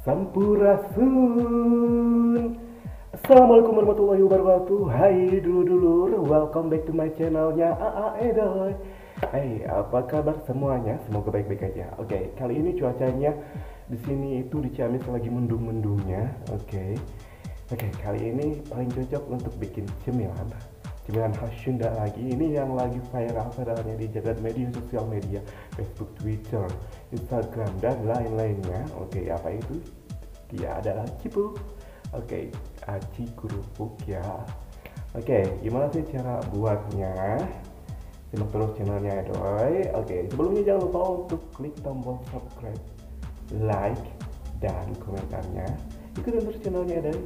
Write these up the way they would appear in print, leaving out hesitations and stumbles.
Sampurasun. Assalamualaikum warahmatullahi wabarakatuh. Hai dulur-dulur, welcome back to my channelnya AA Edoy. Hai, apa kabar semuanya? Semoga baik-baik aja. Oke, kali ini cuacanya di sini itu di Ciamis lagi mendung-mendungnya. Oke, kali ini paling cocok untuk bikin cemilan khas Sunda lagi. Ini yang lagi viral-viralnya di jagat sosial media, Facebook, Twitter, Instagram, dan lain-lainnya. Oke, apa itu? Dia adalah cipu. Oke, aci kerupuk ya. Oke, gimana sih cara buatnya? Simak terus channelnya Edoy. Oke, sebelumnya jangan lupa untuk klik tombol subscribe, like, dan komentarnya. Ikutin terus channelnya Edoy.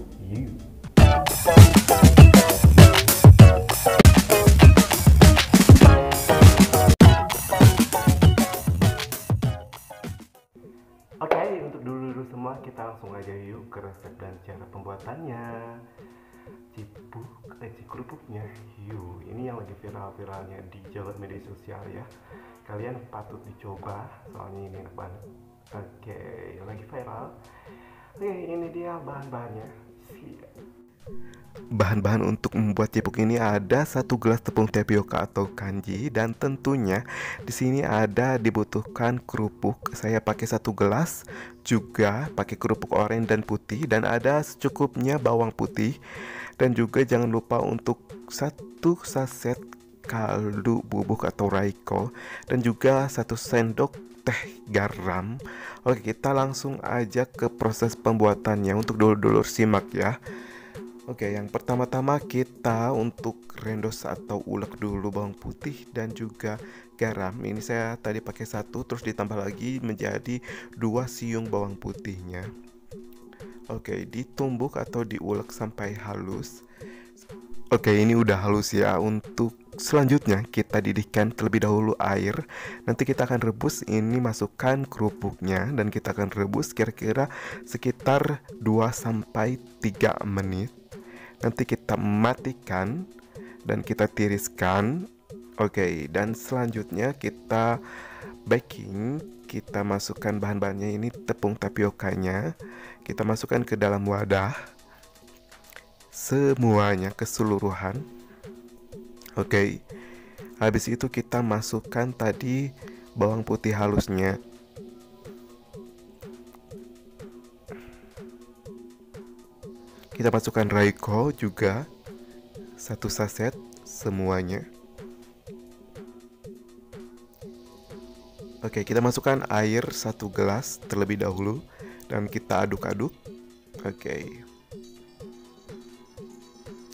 Oke, untuk dulu semua kita langsung aja yuk ke resep dan cara pembuatannya. Kerupuknya yuk, ini yang lagi viral-viralnya di jagat media sosial ya. Kalian patut dicoba, soalnya ini enak banget. Oke, lagi viral. Oke, ini dia bahan-bahannya. Bahan-bahan untuk membuat cipuk ini ada 1 gelas tepung tapioka atau kanji, dan tentunya di sini ada dibutuhkan kerupuk. Saya pakai 1 gelas, juga pakai kerupuk oranye dan putih, dan ada secukupnya bawang putih, dan juga jangan lupa untuk 1 saset kaldu bubuk atau raiko, dan juga 1 sendok teh garam. Oke, kita langsung aja ke proses pembuatannya. Untuk dulur-dulur simak ya. Oke, yang pertama-tama kita untuk rendos atau ulek dulu bawang putih dan juga garam. Ini saya tadi pakai 1, terus ditambah lagi menjadi 2 siung bawang putihnya. Oke, ditumbuk atau diulek sampai halus. Oke, ini udah halus ya. Untuk selanjutnya kita didihkan terlebih dahulu air. Nanti kita akan rebus, ini masukkan kerupuknya, dan kita akan rebus kira-kira sekitar 2-3 menit. Nanti kita matikan dan kita tiriskan. Oke, dan selanjutnya kita baking. Kita masukkan bahan-bahannya, ini tepung tapiokanya. Kita masukkan ke dalam wadah, semuanya keseluruhan. Oke, habis itu kita masukkan tadi bawang putih halusnya. Kita masukkan raiko juga 1 saset semuanya. Oke, kita masukkan air 1 gelas terlebih dahulu dan kita aduk-aduk. Oke,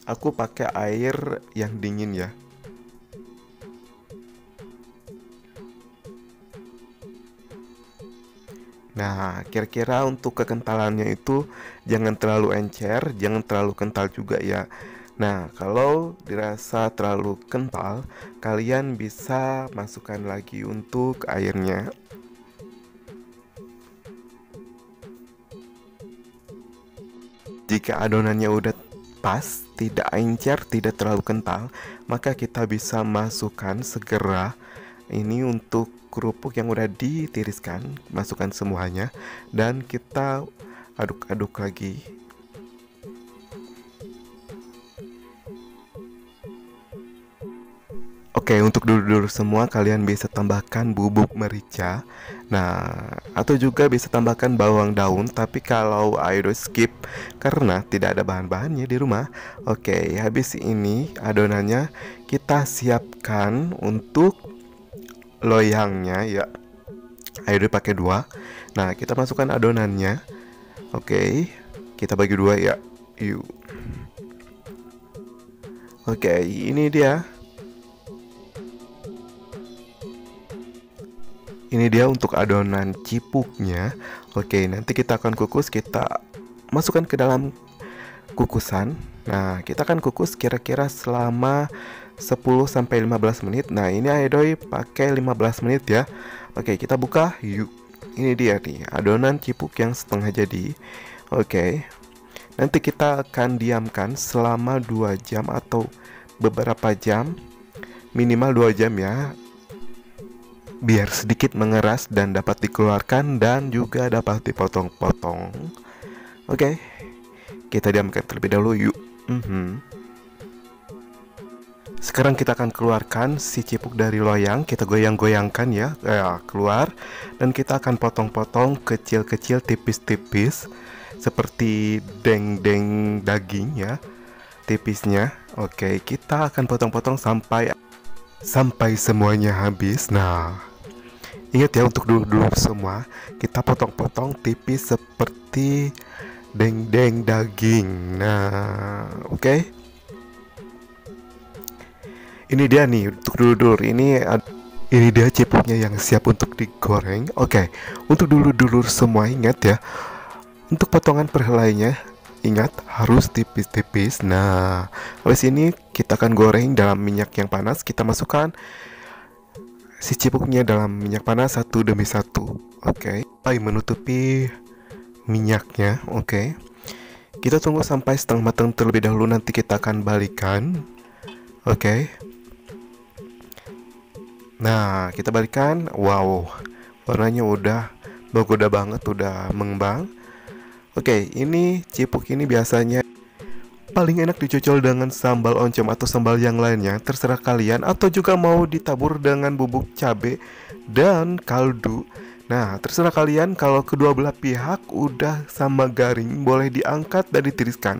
aku pakai air yang dingin ya. Nah, kira-kira untuk kekentalannya itu jangan terlalu encer, jangan terlalu kental juga ya. Nah, kalau dirasa terlalu kental, kalian bisa masukkan lagi untuk airnya. Jika adonannya udah pas, tidak encer, tidak terlalu kental, maka kita bisa masukkan segera ini untuk kerupuk yang udah ditiriskan. Masukkan semuanya dan kita aduk-aduk lagi. Oke, untuk dulur-dulur semua kalian bisa tambahkan bubuk merica. Nah, atau juga bisa tambahkan bawang daun, tapi kalau Edoy skip karena tidak ada bahan-bahannya di rumah. Oke, habis ini adonannya kita siapkan untuk loyangnya ya. Edoy pakai 2. Nah, kita masukkan adonannya. Oke, kita bagi 2 ya. Yuk. Oke, ini dia. Ini dia untuk adonan cipuknya. Oke, nanti kita akan kukus. Kita masukkan ke dalam kukusan. Nah, kita akan kukus kira-kira selama 10-15 menit. Nah, ini Edoy pakai 15 menit ya. Oke, kita buka yuk. Ini dia nih, adonan cipuk yang setengah jadi. Oke, nanti kita akan diamkan selama 2 jam atau beberapa jam. Minimal 2 jam ya. biar sedikit mengeras dan dapat dikeluarkan dan juga dapat dipotong-potong. Oke, kita diamkan terlebih dahulu yuk. Sekarang kita akan keluarkan si cipuk dari loyang. Kita goyang-goyangkan ya, keluar. Dan kita akan potong-potong kecil-kecil, tipis-tipis, seperti deng-deng daging ya, tipisnya. Oke, kita akan potong-potong sampai semuanya habis. Nah, ingat ya, untuk dulur-dulur semua, kita potong-potong tipis seperti deng-deng daging. Nah, oke. Ini dia nih untuk dulur-dulur. Ini dia cipuknya yang siap untuk digoreng. Oke, untuk dulur-dulur semua ingat ya, untuk potongan perhelainya ingat harus tipis-tipis. Nah, habis ini kita akan goreng dalam minyak yang panas. Kita masukkan si cipuknya dalam minyak panas satu demi satu. Oke, sampai menutupi minyaknya. Oke, kita tunggu sampai setengah matang terlebih dahulu. Nanti kita akan balikan. Oke. Nah, kita balikan. Wow, warnanya udah menggoda banget, udah mengembang. Oke, ini cipuk ini biasanya paling enak dicocol dengan sambal oncom atau sambal yang lainnya. Terserah kalian, atau juga mau ditabur dengan bubuk cabe dan kaldu. Nah, terserah kalian. Kalau kedua belah pihak udah sama garing, boleh diangkat dan ditiriskan.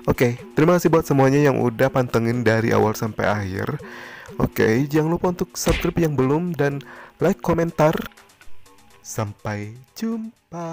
Oke, terima kasih buat semuanya yang udah pantengin dari awal sampai akhir. Oke, jangan lupa untuk subscribe yang belum dan like, komentar. Sampai jumpa.